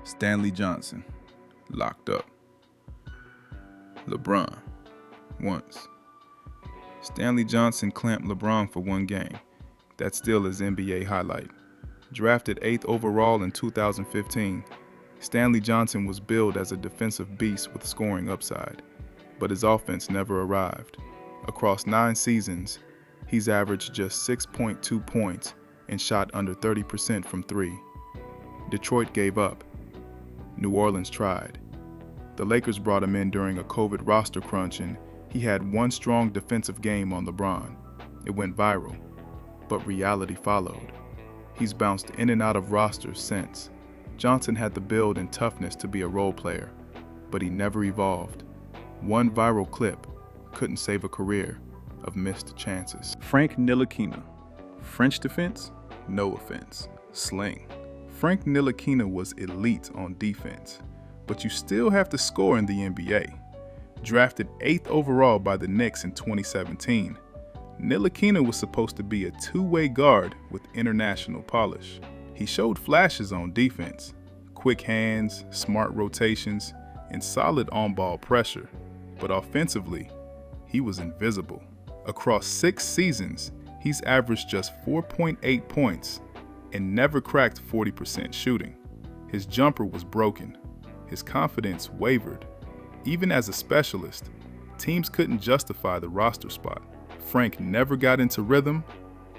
Stanley Johnson, locked up. LeBron, once. Stanley Johnson clamped LeBron for one game. That's still his NBA highlight. Drafted 8th overall in 2015, Stanley Johnson was billed as a defensive beast with scoring upside, but his offense never arrived. Across 9 seasons, he's averaged just 6.2 points and shot under 30% from 3. Detroit gave up. New Orleans tried. The Lakers brought him in during a COVID roster crunch, and he had one strong defensive game on LeBron. It went viral, but reality followed. He's bounced in and out of rosters since. Johnson had the build and toughness to be a role player, but he never evolved. One viral clip couldn't save a career of missed chances. Frank Ntilikina. French defense? No offense. Sling. Frank Ntilikina was elite on defense, but you still have to score in the NBA. Drafted 8th overall by the Knicks in 2017, Ntilikina was supposed to be a two-way guard with international polish. He showed flashes on defense, quick hands, smart rotations, and solid on-ball pressure, but offensively, he was invisible. Across 6 seasons, he's averaged just 4.8 points and never cracked 40% shooting. His jumper was broken. His confidence wavered. Even as a specialist, teams couldn't justify the roster spot. Frank never got into rhythm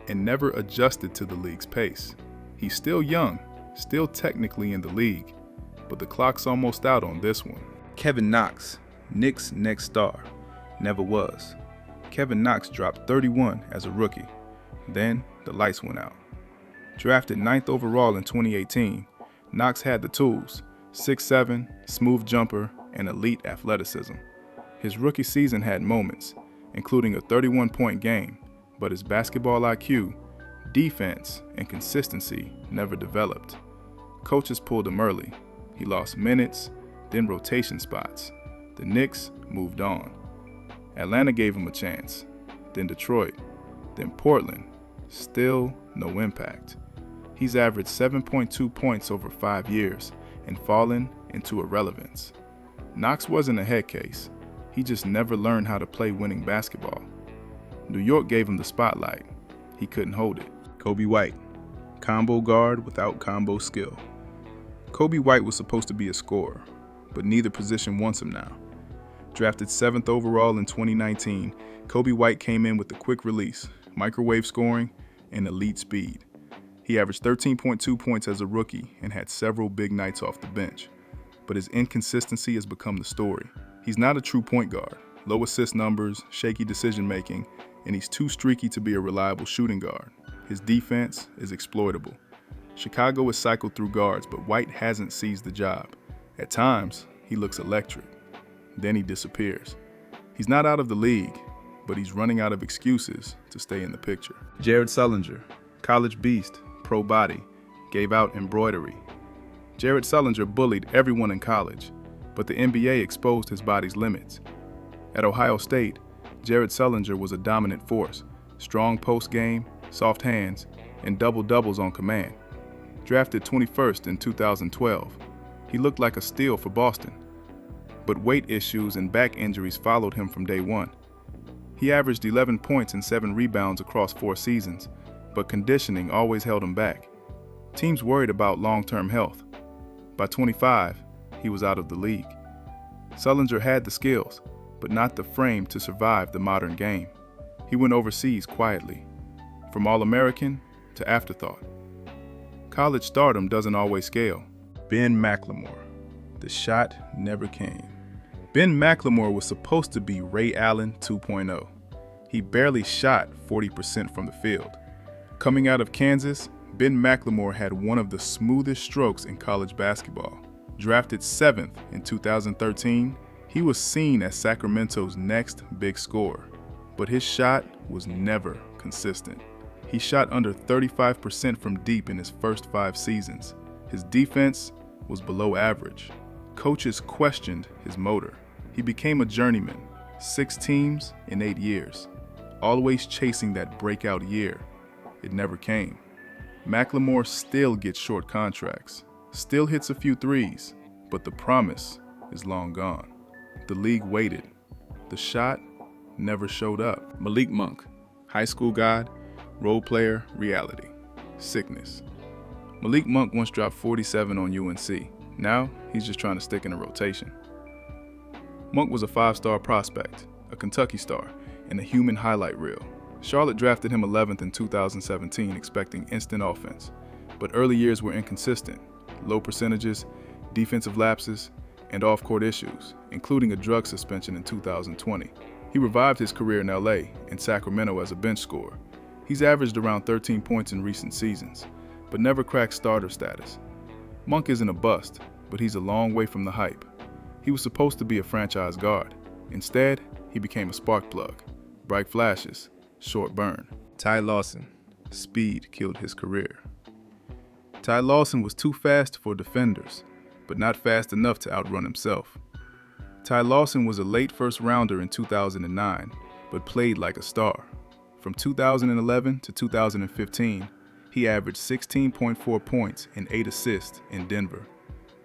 and never adjusted to the league's pace. He's still young, still technically in the league, but the clock's almost out on this one. Kevin Knox, Knicks' next star, never was. Kevin Knox dropped 31 as a rookie. Then the lights went out. Drafted 9th overall in 2018, Knox had the tools: 6'7", smooth jumper, and elite athleticism. His rookie season had moments, including a 31-point game, but his basketball IQ, defense, and consistency never developed. Coaches pulled him early. He lost minutes, then rotation spots. The Knicks moved on. Atlanta gave him a chance, then Detroit, then Portland. Still no impact. He's averaged 7.2 points over 5 years and fallen into irrelevance. Knox wasn't a head case. He just never learned how to play winning basketball. New York gave him the spotlight. He couldn't hold it. Kobe White, combo guard without combo skill. Kobe White was supposed to be a scorer, but neither position wants him now. Drafted 7th overall in 2019, Kobe White came in with a quick release, microwave scoring, and elite speed. He averaged 13.2 points as a rookie and had several big nights off the bench. But his inconsistency has become the story. He's not a true point guard. Low assist numbers, shaky decision-making, and he's too streaky to be a reliable shooting guard. His defense is exploitable. Chicago has cycled through guards, but White hasn't seized the job. At times, he looks electric. Then he disappears. He's not out of the league, but he's running out of excuses to stay in the picture. Jared Sullinger, college beast, pro body, gave out embroidery. Jared Sullinger bullied everyone in college, but the NBA exposed his body's limits. At Ohio State, Jared Sullinger was a dominant force, strong post game, soft hands, and double-doubles on command. Drafted 21st in 2012, he looked like a steal for Boston. But weight issues and back injuries followed him from day one. He averaged 11 points and 7 rebounds across 4 seasons, but conditioning always held him back. Teams worried about long-term health. By 25, he was out of the league. Sullinger had the skills, but not the frame to survive the modern game. He went overseas quietly, from All-American to afterthought. College stardom doesn't always scale. Ben McLemore. The shot never came. Ben McLemore was supposed to be Ray Allen 2.0. He barely shot 40% from the field. Coming out of Kansas, Ben McLemore had one of the smoothest strokes in college basketball. Drafted 7th in 2013, he was seen as Sacramento's next big scorer, but his shot was never consistent. He shot under 35% from deep in his first 5 seasons. His defense was below average. Coaches questioned his motor. He became a journeyman, 6 teams in 8 years, always chasing that breakout year. It never came. McLemore still gets short contracts. Still hits a few threes, but the promise is long gone. The league waited. The shot never showed up. Malik Monk, high school god, role player, reality, sickness. Malik Monk once dropped 47 on UNC. Now, he's just trying to stick in the rotation. Monk was a 5-star prospect, a Kentucky star, and a human highlight reel. Charlotte drafted him 11th in 2017, expecting instant offense, but early years were inconsistent. Low percentages, defensive lapses, and off-court issues, including a drug suspension in 2020. He revived his career in LA and Sacramento as a bench scorer. He's averaged around 13 points in recent seasons, but never cracked starter status. Monk isn't a bust, but he's a long way from the hype. He was supposed to be a franchise guard. Instead, he became a spark plug. Bright flashes, short burn. Ty Lawson, speed killed his career. Ty Lawson was too fast for defenders, but not fast enough to outrun himself. Ty Lawson was a late first-rounder in 2009, but played like a star. From 2011 to 2015, he averaged 16.4 points and 8 assists in Denver.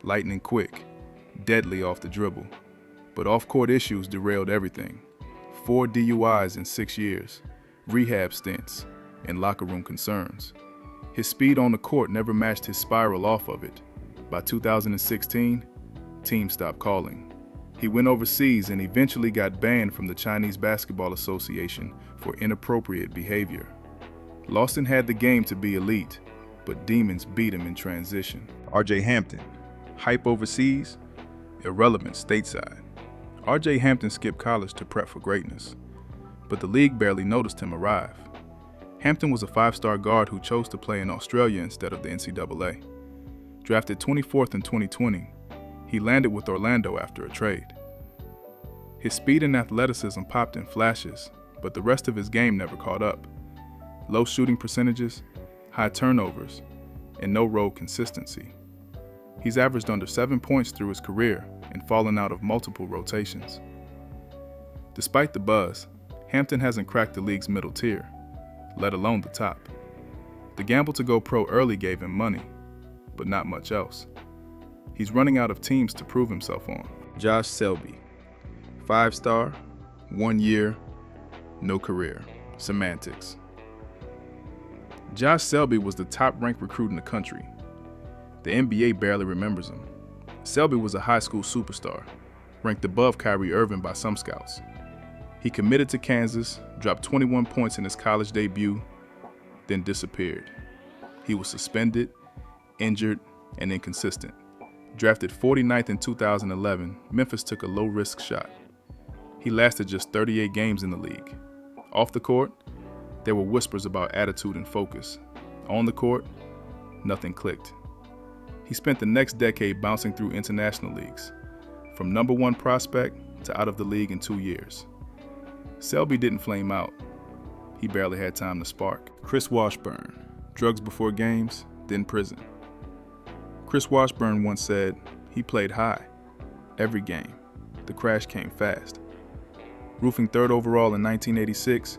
Lightning quick, deadly off the dribble. But off-court issues derailed everything. 4 DUIs in 6 years, rehab stints, and locker room concerns. His speed on the court never matched his spiral off of it. By 2016, teams stopped calling. He went overseas and eventually got banned from the Chinese Basketball Association for inappropriate behavior. Lawson had the game to be elite, but demons beat him in transition. R.J. Hampton, hype overseas, irrelevant stateside. R.J. Hampton skipped college to prep for greatness, but the league barely noticed him arrive. Hampton was a 5-star guard who chose to play in Australia instead of the NCAA. Drafted 24th in 2020, he landed with Orlando after a trade. His speed and athleticism popped in flashes, but the rest of his game never caught up. Low shooting percentages, high turnovers, and no road consistency. He's averaged under 7 points through his career and fallen out of multiple rotations. Despite the buzz, Hampton hasn't cracked the league's middle tier, let alone the top. The gamble to go pro early gave him money, but not much else. He's running out of teams to prove himself on. Josh Selby, 5-star, 1 year, no career. Semantics. Josh Selby was the top-ranked recruit in the country. The NBA barely remembers him. Selby was a high school superstar, ranked above Kyrie Irving by some scouts. He committed to Kansas, dropped 21 points in his college debut, then disappeared. He was suspended, injured, and inconsistent. Drafted 49th in 2011, Memphis took a low-risk shot. He lasted just 38 games in the league. Off the court, there were whispers about attitude and focus. On the court, nothing clicked. He spent the next decade bouncing through international leagues, from number 1 prospect to out of the league in 2 years. Selby didn't flame out. He barely had time to spark. Chris Washburn, drugs before games, then prison. Chris Washburn once said, he played high, every game. The crash came fast. Roofing 3rd overall in 1986,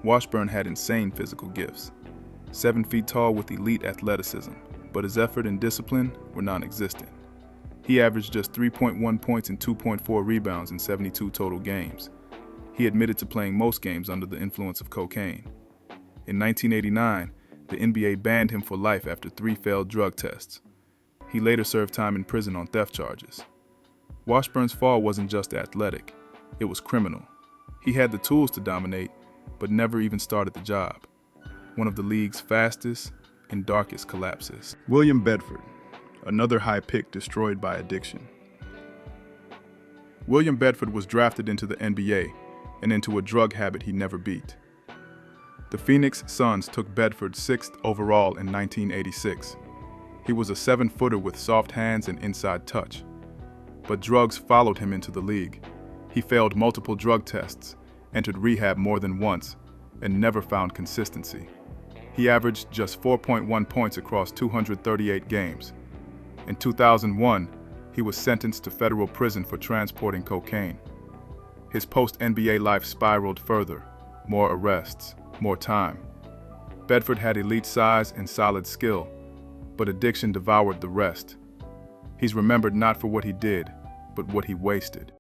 Washburn had insane physical gifts. 7 feet tall with elite athleticism, but his effort and discipline were non-existent. He averaged just 3.1 points and 2.4 rebounds in 72 total games. He admitted to playing most games under the influence of cocaine. In 1989, the NBA banned him for life after 3 failed drug tests. He later served time in prison on theft charges. Washburn's fall wasn't just athletic, it was criminal. He had the tools to dominate, but never even started the job. One of the league's fastest and darkest collapses. William Bedford, another high pick destroyed by addiction. William Bedford was drafted into the NBA and into a drug habit he never beat. The Phoenix Suns took Bedford 6th overall in 1986. He was a 7-footer with soft hands and inside touch. But drugs followed him into the league. He failed multiple drug tests, entered rehab more than once, and never found consistency. He averaged just 4.1 points across 238 games. In 2001, he was sentenced to federal prison for transporting cocaine. His post-NBA life spiraled further. More arrests, more time. Bedford had elite size and solid skill, but addiction devoured the rest. He's remembered not for what he did, but what he wasted.